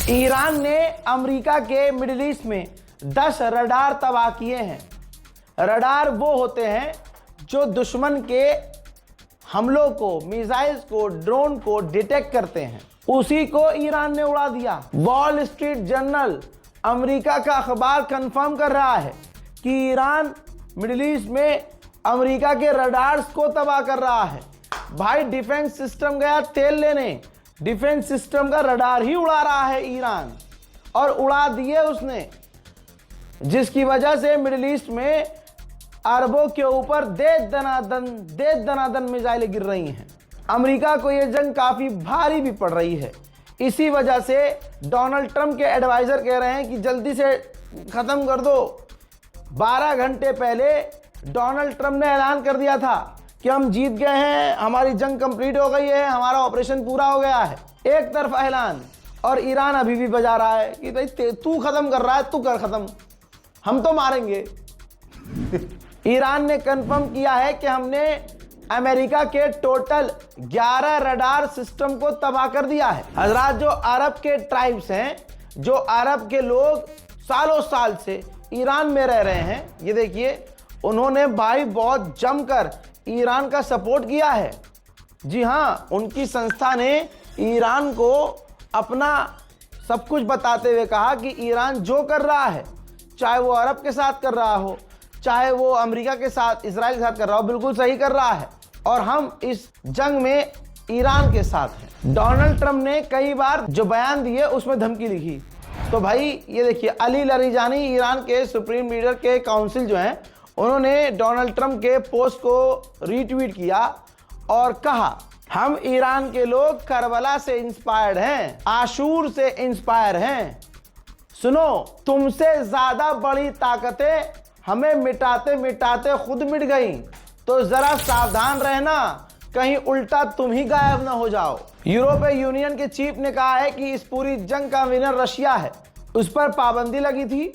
Iran ने America के middle east में 10 रडार तबाह किए हैं। रडार वो होते हैं जो दुश्मन के हमलों को, मिसाइल्स को, ड्रोन को डिटेक्ट करते हैं। उसी को ईरान ने उड़ा दिया। वॉल स्ट्रीट जर्नल, अमेरिका का अखबार कंफर्म कर रहा है कि ईरान मिडिल ईस्ट में अमेरिका के रडार्स को तबाह कर रहा है। भाई डिफेंस सिस्टम गया तेल लेने, डिफेंस सिस्टम का रडार ही उड़ा रहा है ईरान, और उड़ा दिए उसने, जिसकी वजह से मिडिल ईस्ट में अरबों के ऊपर दे दनादन मिसाइलें गिर रही हैं। अमेरिका को यह जंग काफी भारी भी पड़ रही है। इसी वजह से डोनाल्ड ट्रंप के एडवाइजर कह रहे हैं कि जल्दी से खत्म कर दो। 12 घंटे पहले डोनाल्ड ट्रंप ने ऐलान कर दिया था कि हम जीत गए हैं, हमारी जंग कंप्लीट हो गई है, हमारा ऑपरेशन पूरा हो गया है। एक तरफ ऐलान, और ईरान अभी भी बजा रहा है कि भाई तू खत्म कर रहा है, तू कर खत्म, हम तो मारेंगे। ईरान ने कंफर्म किया है कि हमने अमेरिका के टोटल 11 रडार सिस्टम को तबाह कर दिया है। हजरात, जो अरब के ट्राइब्स हैं, जो अरब के लोग सालों साल से ईरान में रह रहे हैं, ये देखिए, उन्होंने भाई बहुत जमकर ईरान का सपोर्ट किया है। जी हाँ, उनकी संस्था ने ईरान को अपना सब कुछ बताते हुए कहा कि ईरान जो कर रहा है, चाहे वो अरब के साथ कर रहा हो, चाहे वो अमेरिका के साथ, इजराइल के साथ कर रहा हो, बिल्कुल सही कर रहा है, और हम इस जंग में ईरान के साथ हैं। डोनाल्ड ट्रंप ने कई बार जो बयान दिए उसमें धमकी लिखी। तो भाई ये देखिए, अली लरिजानी, ईरान के सुप्रीम लीडर के काउंसिल जो हैं, उन्होंने डोनाल्ड ट्रंप के पोस्ट को रीट्वीट किया और कहा, हम ईरान के लोग करबला से इंस्पायर्ड हैं, आशूर से इंस्पायर हैं। सुनो, तुमसे ज्यादा बड़ी ताकतें हमें मिटाते मिटाते खुद मिट गई, तो जरा सावधान रहना, कहीं उल्टा तुम ही गायब ना हो जाओ। यूरोपीय यूनियन के चीफ ने कहा है कि इस पूरी जंग का विनर रशिया है। उस पर पाबंदी लगी थी,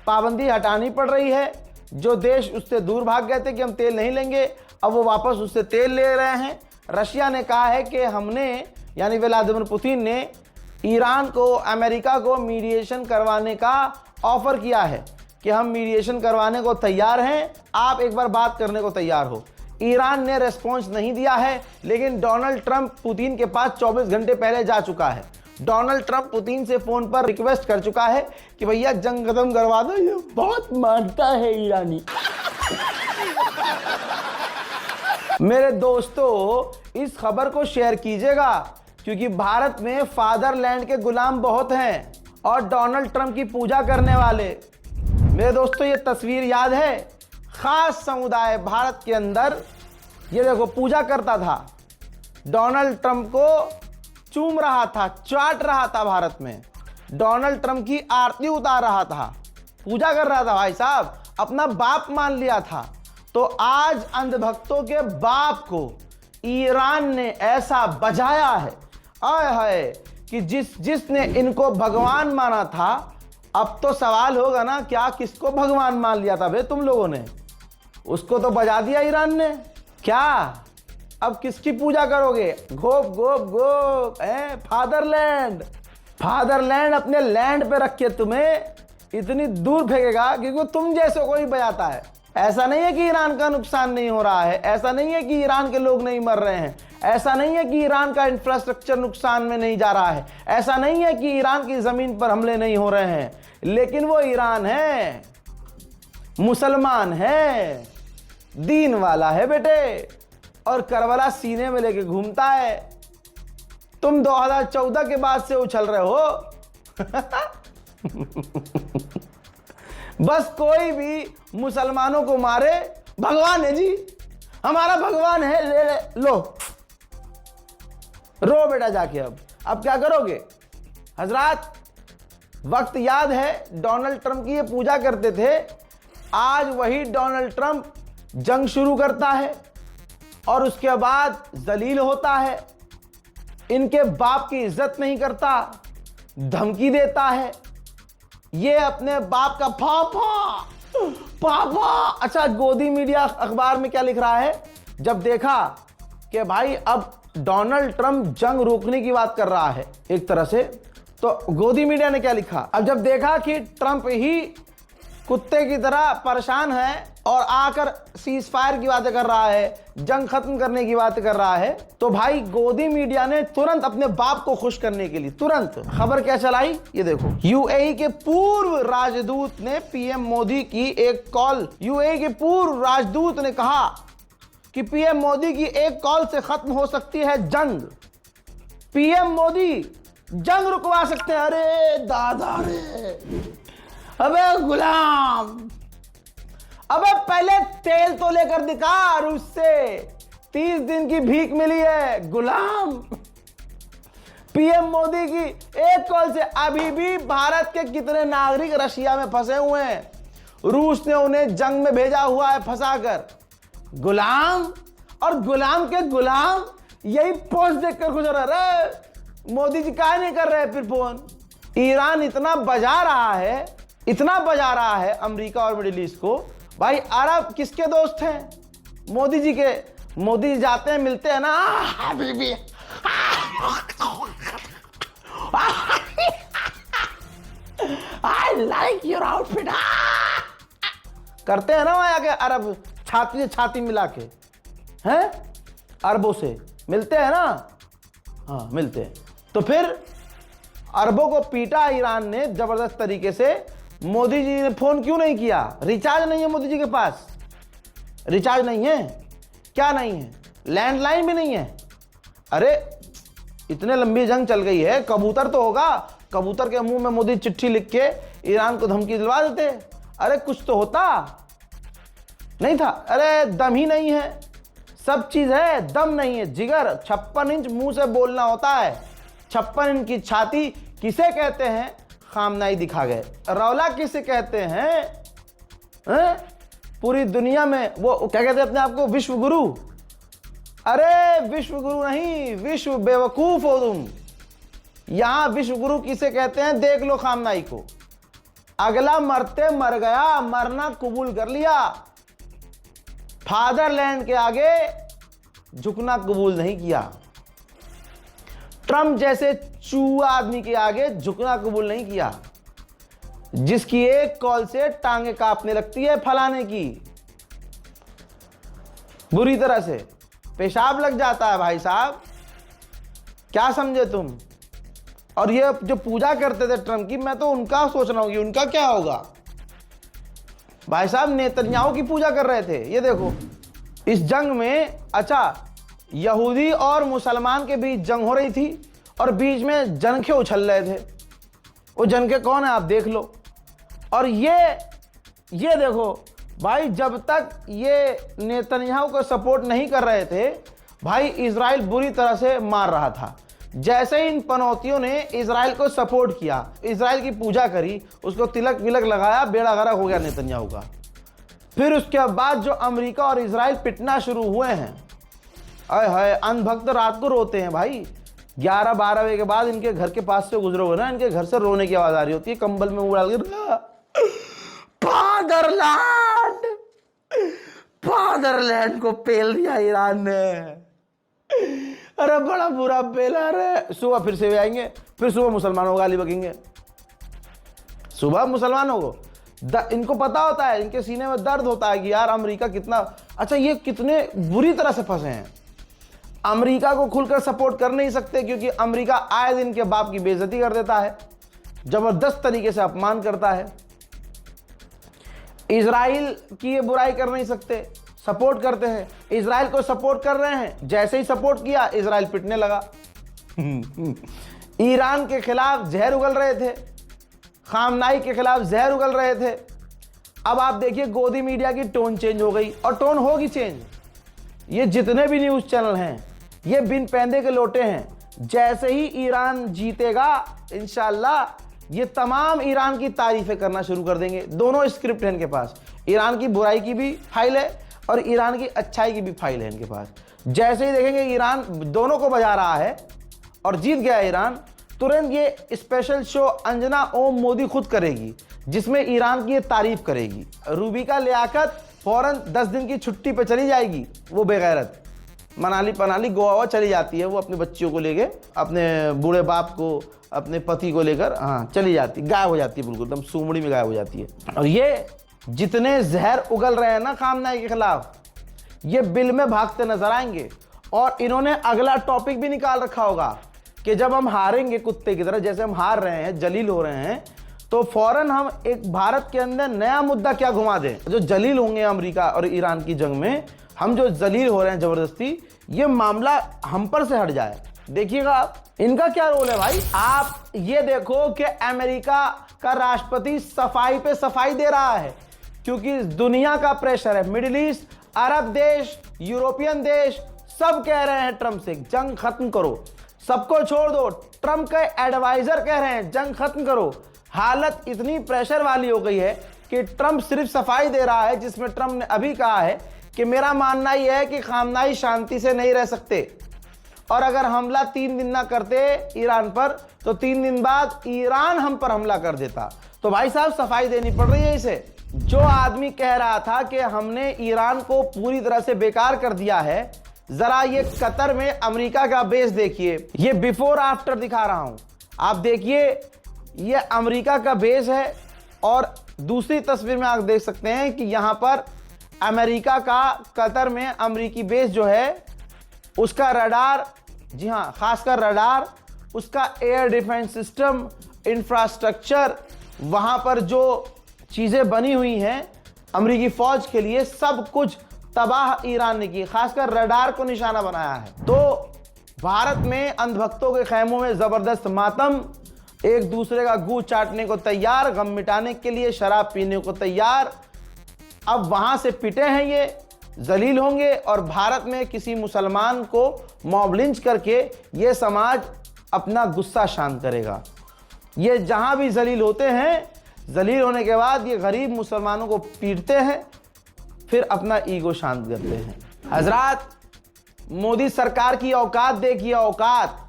पाबंदी हटानी पड़ रही है। जो देश उससे दूर भाग गए थे कि हम तेल नहीं लेंगे, अब वो वापस उससे तेल ले रहे हैं। रशिया ने कहा है कि हमने, यानी व्लादिमीर पुतिन ने ईरान को, अमेरिका को मीडिएशन करवाने का ऑफर किया है कि हम मीडिएशन करवाने को तैयार हैं, आप एक बार बात करने को तैयार हो। ईरान ने रेस्पॉन्स नहीं दिया है, लेकिन डोनाल्ड ट्रंप पुतिन के पास 24 घंटे पहले जा चुका है। डोनाल्ड ट्रंप पुतिन से फोन पर रिक्वेस्ट कर चुका है कि भैया जंग खत्म करवा दो, ये बहुत मानता है ईरानी। मेरे दोस्तों, इस खबर को शेयर कीजिएगा, क्योंकि भारत में फादरलैंड के गुलाम बहुत हैं और डोनाल्ड ट्रंप की पूजा करने वाले। मेरे दोस्तों, ये तस्वीर याद है? खास समुदाय भारत के अंदर, ये देखो, पूजा करता था, डोनाल्ड ट्रंप को चूम रहा था, चाट रहा था। भारत में डोनाल्ड ट्रंप की आरती उतार रहा था, पूजा कर रहा था। भाई साहब, अपना बाप मान लिया था। तो आज अंधभक्तों के बाप को ईरान ने ऐसा बजाया है, आय हाय, कि जिसने इनको भगवान माना था, अब तो सवाल होगा ना, क्या किसको भगवान मान लिया था बे तुम लोगों ने? उसको तो बजा दिया ईरान ने। क्या अब किसकी पूजा करोगे? गोप गोप गोप, फादरलैंड। फादरलैंड अपने लैंड पे रख के तुम्हें इतनी दूर फेंकेगा क्योंकि तुम जैसे कोई बजाता है। ऐसा नहीं है कि ईरान का नुकसान नहीं हो रहा है, ऐसा नहीं है कि ईरान के लोग नहीं मर रहे हैं, ऐसा नहीं है कि ईरान का इंफ्रास्ट्रक्चर नुकसान में नहीं जा रहा है, ऐसा नहीं है कि ईरान की जमीन पर हमले नहीं हो रहे हैं, लेकिन वो ईरान है, मुसलमान है, दीन वाला है बेटे, और करबला सीने में लेके घूमता है। तुम 2014 के बाद से उछल रहे हो। बस कोई भी मुसलमानों को मारे, भगवान है जी, हमारा भगवान है, ले लो, रो बेटा जाके। अब क्या करोगे? हजरात, वक्त याद है डोनाल्ड ट्रंप की ये पूजा करते थे, आज वही डोनाल्ड ट्रंप जंग शुरू करता है और उसके बाद जलील होता है, इनके बाप की इज्जत नहीं करता, धमकी देता है। ये अपने बाप का पापा। अच्छा, गोदी मीडिया अखबार में क्या लिख रहा है? जब देखा कि भाई अब डोनाल्ड ट्रंप जंग रोकने की बात कर रहा है एक तरह से, तो गोदी मीडिया ने क्या लिखा, अब जब देखा कि ट्रंप ही कुत्ते की तरह परेशान है और आकर सीज फायर की बातें कर रहा है, जंग खत्म करने की बातें कर रहा है, तो भाई गोदी मीडिया ने तुरंत अपने बाप को खुश करने के लिए तुरंत खबर क्या चलाई, ये देखो। यूएई के पूर्व राजदूत ने पीएम मोदी की एक कॉल, यूएई के पूर्व राजदूत ने कहा कि पीएम मोदी की एक कॉल से खत्म हो सकती है जंग, पीएम मोदी जंग रुकवा सकते हैं। अरे दादा रे, अबे गुलाम, अबे पहले तेल तो लेकर दिखा रूस से, 30 दिन की भीख मिली है गुलाम। पीएम मोदी की एक कॉल से अभी भी भारत के कितने नागरिक रशिया में फंसे हुए हैं, रूस ने उन्हें जंग में भेजा हुआ है फंसाकर। गुलाम और गुलाम के गुलाम यही पोस्ट देखकर खुश हो रहा, मोदी जी क्या नहीं कर रहे फिर फोन। ईरान इतना बजा रहा है, इतना बजा रहा है अमेरिका और मिडिल ईस्ट को। भाई अरब किसके दोस्त हैं? मोदी जी के। मोदी जी जाते हैं, मिलते हैं ना, Habibi I like your outfit करते हैं ना वहां आके अरब, छाती से छाती मिला के, हैं अरबों से मिलते हैं ना, हाँ मिलते हैं। तो फिर अरबों को पीटा ईरान ने जबरदस्त तरीके से। मोदी जी ने फोन क्यों नहीं किया? रिचार्ज नहीं है मोदी जी के पास, रिचार्ज नहीं है, क्या नहीं है, लैंडलाइन भी नहीं है। अरे इतने लंबी जंग चल गई है, कबूतर तो होगा, कबूतर के मुंह में मोदी चिट्ठी लिख के ईरान को धमकी दिलवा देते। अरे कुछ तो होता, नहीं था। अरे दम ही नहीं है, सब चीज है, दम नहीं है, जिगर। 56 इंच मुंह से बोलना होता है, 56 इंच की छाती किसे कहते हैं? खामनाई दिखा गए। रौला किसे कहते हैं? पूरी दुनिया में वो क्या कहते हैं अपने आप को? विश्व गुरु। अरे विश्व गुरु नहीं, विश्व बेवकूफ हो तुम। यहां विश्व गुरु किसे कहते हैं? देख लो खामनाई को। अगला मरते मर गया, मरना कबूल कर लिया, फादरलैंड के आगे झुकना कबूल नहीं किया। ट्रंप जैसे चूहा आदमी के आगे झुकना कबूल नहीं किया, जिसकी एक कॉल से टांगे कांपने लगती है, फलाने की बुरी तरह से पेशाब लग जाता है। भाई साहब क्या समझे तुम? और ये जो पूजा करते थे ट्रंप की, मैं तो उनका सोच रहा हूं कि उनका क्या होगा। भाई साहब नेतन्याहू की पूजा कर रहे थे। ये देखो इस जंग में, अच्छा यहूदी और मुसलमान के बीच जंग हो रही थी और बीच में जनखे उछल रहे थे। वो जनखे कौन है आप देख लो। और ये देखो भाई, जब तक ये नेतन्याहू को सपोर्ट नहीं कर रहे थे, भाई इजराइल बुरी तरह से मार रहा था। जैसे ही इन पनौतियों ने इजराइल को सपोर्ट किया, इजराइल की पूजा करी, उसको तिलक विलक लगाया, बेड़ा गर्क हो गया नेतन्याहू का। फिर उसके बाद जो अमेरिका और इजराइल पिटना शुरू हुए हैं, अय हाय, अंधभक्त रात को रोते हैं भाई। 11-12 बजे के बाद इनके घर के पास से गुजरोगे ना, इनके घर से रोने की आवाज आ रही होती है, कंबल में मुंह डाल के, फादरलैंड को पेल दिया ईरान ने। अरे बड़ा बुरा पेला रे। सुबह फिर से वे आएंगे, फिर सुबह मुसलमानों को गाली बकेंगे, सुबह मुसलमानों को। इनको पता होता है, इनके सीने में दर्द होता है कि यार अमेरिका कितना, अच्छा ये कितने बुरी तरह से फंसे हैं। अमेरिका को खुलकर सपोर्ट कर नहीं सकते क्योंकि अमेरिका आए दिन के बाप की बेइज्जती कर देता है, जबरदस्त तरीके से अपमान करता है। इजराइल की ये बुराई कर नहीं सकते, सपोर्ट करते हैं। इजराइल को सपोर्ट कर रहे हैं, जैसे ही सपोर्ट किया इजराइल पिटने लगा। ईरान के खिलाफ जहर उगल रहे थे, खामनाई के खिलाफ जहर उगल रहे थे। अब आप देखिए गोदी मीडिया की टोन चेंज हो गई, और टोन होगी चेंज। ये जितने भी न्यूज चैनल हैं ये बिन पैंदे के लोटे हैं। जैसे ही ईरान जीतेगा इंशाल्लाह, ये तमाम ईरान की तारीफें करना शुरू कर देंगे। दोनों स्क्रिप्ट है इनके पास, ईरान की बुराई की भी फाइल है और ईरान की अच्छाई की भी फाइल है इनके पास। जैसे ही देखेंगे ईरान दोनों को बजा रहा है और जीत गया ईरान, तुरंत ये स्पेशल शो अंजना ओम मोदी खुद करेगी, जिसमें ईरान की ये तारीफ करेगी। रूबी का लियाकत फौरन 10 दिन की छुट्टी पे चली जाएगी, वो बेगैरत। मनाली पनाली गोवा चली जाती है, वो अपने बच्चियों को लेके, अपने बूढ़े बाप को, अपने पति को लेकर, हाँ चली जाती, गायब हो जाती है, बिल्कुल एकदम सूमड़ी में गायब हो जाती है। और ये जितने जहर उगल रहे हैं ना खामनाई के खिलाफ, ये बिल में भागते नजर आएंगे। और इन्होंने अगला टॉपिक भी निकाल रखा होगा कि जब हम हारेंगे कुत्ते की तरह, जैसे हम हार रहे हैं, जलील हो रहे हैं, तो फौरन हम एक भारत के अंदर नया मुद्दा क्या घुमा दें। जो जलील होंगे अमेरिका और ईरान की जंग में, हम जो जलील हो रहे हैं जबरदस्ती, ये मामला हम पर से हट जाए। देखिएगा आप, इनका क्या रोल है भाई। आप ये देखो कि अमेरिका का राष्ट्रपति सफाई पे सफाई दे रहा है, क्योंकि दुनिया का प्रेशर है। मिडिल ईस्ट, अरब देश, यूरोपियन देश सब कह रहे हैं ट्रंप से जंग खत्म करो, सबको छोड़ दो। ट्रंप के एडवाइजर कह रहे हैं जंग खत्म करो। हालत इतनी प्रेशर वाली हो गई है कि ट्रंप सिर्फ सफाई दे रहा है, जिसमें ट्रंप ने अभी कहा है कि मेरा मानना यह है कि खामनाई शांति से नहीं रह सकते, और अगर हमला 3 दिन ना करते ईरान पर, तो 3 दिन बाद ईरान हम पर हमला कर देता। तो भाई साहब सफाई देनी पड़ रही है इसे। जो आदमी कह रहा था कि हमने ईरान को पूरी तरह से बेकार कर दिया है, जरा ये कतर में अमेरिका का बेस देखिए, ये बिफोर आफ्टर दिखा रहा हूं, आप देखिए, ये अमेरिका का बेस है। और दूसरी तस्वीर में आप देख सकते हैं कि यहां पर अमेरिका का कतर में अमेरिकी बेस जो है, उसका रडार, जी हां खासकर रडार, उसका एयर डिफेंस सिस्टम, इंफ्रास्ट्रक्चर, वहां पर जो चीजें बनी हुई हैं अमेरिकी फौज के लिए, सब कुछ तबाह ईरान ने की, खासकर रडार को निशाना बनाया है। तो भारत में अंधभक्तों के खेमों में जबरदस्त मातम, एक दूसरे का गू चाटने को तैयार, गम मिटाने के लिए शराब पीने को तैयार। अब वहां से पिटे हैं ये, जलील होंगे, और भारत में किसी मुसलमान को मॉब लिंच करके ये समाज अपना गुस्सा शांत करेगा। ये जहां भी जलील होते हैं, जलील होने के बाद ये गरीब मुसलमानों को पीटते हैं, फिर अपना ईगो शांत करते हैं। हजरात, मोदी सरकार की औकात देखिए, औकात।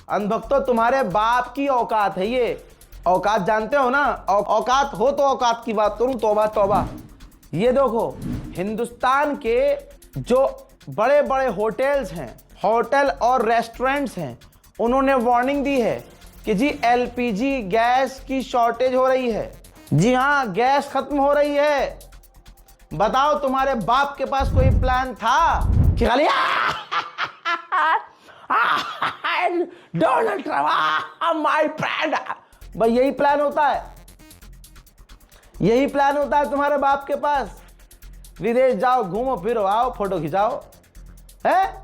अंधभक्तों, तुम्हारे बाप की औकात है ये। औकात जानते हो ना, औकात हो तो औकात की बात करूं, तौबा तौबा। ये देखो, हिंदुस्तान के जो बड़े बड़े होटल्स हैं, होटल और रेस्टोरेंट्स हैं, उन्होंने वार्निंग दी है कि जी एलपीजी गैस की शॉर्टेज हो रही है। जी हां, गैस खत्म हो रही है। बताओ, तुम्हारे बाप के पास कोई प्लान था कि खाली डोनाल्ड ट्रम्प माय फ्रेंड, भाई यही प्लान होता है? यही प्लान होता है तुम्हारे बाप के पास? विदेश जाओ, घूमो फिरो, आओ, फोटो खिंचाओ, है?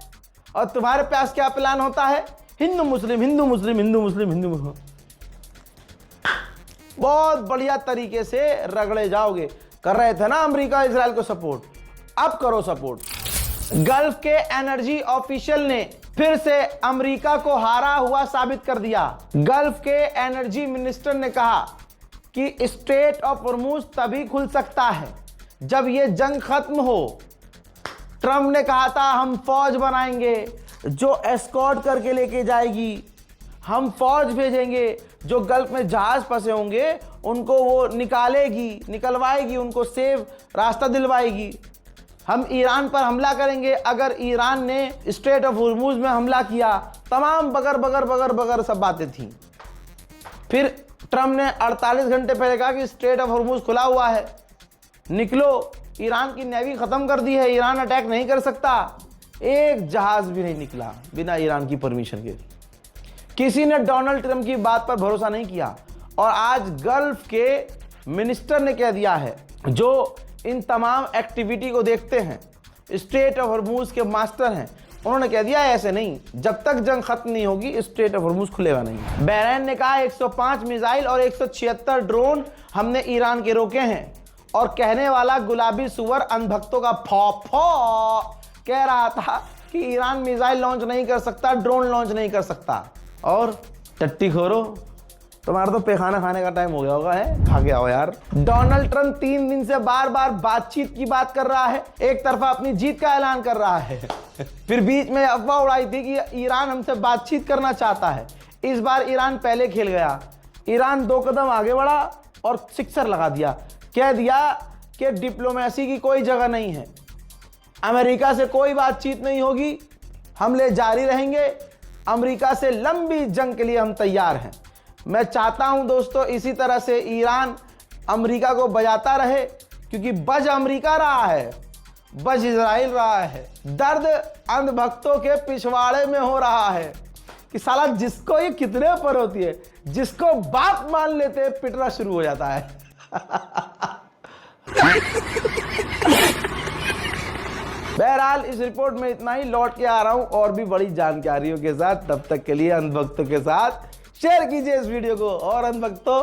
और तुम्हारे पास क्या प्लान होता है? हिंदू मुस्लिम, हिंदू मुस्लिम, हिंदू मुस्लिम, हिंदू मुस्लिम। बहुत बढ़िया तरीके से रगड़े जाओगे। कर रहे थे ना अमेरिका इजराइल को सपोर्ट, अब करो सपोर्ट। गल्फ के एनर्जी ऑफिशियल ने फिर से अमेरिका को हारा हुआ साबित कर दिया। गल्फ के एनर्जी मिनिस्टर ने कहा कि स्ट्रेट ऑफ हॉर्मुज तभी खुल सकता है जब यह जंग खत्म हो। ट्रंप ने कहा था हम फौज बनाएंगे जो एस्कॉर्ट करके लेके जाएगी, हम फौज भेजेंगे जो गल्फ में जहाज फंसे होंगे उनको वो निकालेगी, निकलवाएगी, उनको सेफ रास्ता दिलवाएगी। हम ईरान पर हमला करेंगे अगर ईरान ने स्ट्रेट ऑफ हॉर्मुज में हमला किया। तमाम बगर बगर बगर बगर सब बातें थी। फिर ट्रंप ने 48 घंटे पहले कहा कि स्ट्रेट ऑफ हॉर्मुज खुला हुआ है, निकलो। ईरान की नेवी खत्म कर दी है, ईरान अटैक नहीं कर सकता। एक जहाज भी नहीं निकला बिना ईरान की परमिशन के। किसी ने डोनाल्ड ट्रंप की बात पर भरोसा नहीं किया। और आज गल्फ के मिनिस्टर ने कह दिया है, जो इन तमाम एक्टिविटी को देखते हैं, स्ट्रेट ऑफ हॉर्मुज के मास्टर हैं, उन्होंने कह दिया ऐसे नहीं, जब तक जंग खत्म नहीं होगी स्ट्रेट ऑफ हॉर्मुज खुलेगा नहीं। बहरीन ने कहा 105 मिसाइल और 176 ड्रोन हमने ईरान के रोके हैं। और कहने वाला गुलाबी सुअर अंधभक्तों का फौ कह रहा था कि ईरान मिसाइल लॉन्च नहीं कर सकता, ड्रोन लॉन्च नहीं कर सकता। और टट्टी खोरो, तुम्हारा तो पैखाना खाने का टाइम हो गया होगा, है खा के आओ यार। डोनाल्ड ट्रंप 3 दिन से बार बार बातचीत की बात कर रहा है, एक तरफा अपनी जीत का ऐलान कर रहा है। फिर बीच में अफवाह उड़ाई थी कि ईरान हमसे बातचीत करना चाहता है। इस बार ईरान पहले खेल गया। ईरान 2 कदम आगे बढ़ा और सिक्सर लगा दिया, कह दिया कि डिप्लोमेसी की कोई जगह नहीं है, अमेरिका से कोई बातचीत नहीं होगी, हमले जारी रहेंगे। अमेरिका से लंबी जंग के लिए हम तैयार हैं। मैं चाहता हूं दोस्तों इसी तरह से ईरान अमेरिका को बजाता रहे, क्योंकि बज अमेरिका रहा है, बज इजराइल रहा है। दर्द अंधभक्तों के पिछवाड़े में हो रहा है कि साला जिसको ये कितने पर होती है, जिसको बाप मान लेते हैं पिटना शुरू हो जाता है। बहरहाल इस रिपोर्ट में इतना ही। लौट के आ रहा हूं और भी बड़ी जानकारियों के साथ। तब तक के लिए अंधभक्तों के साथ शेयर कीजिए इस वीडियो को। और अंधभक्तों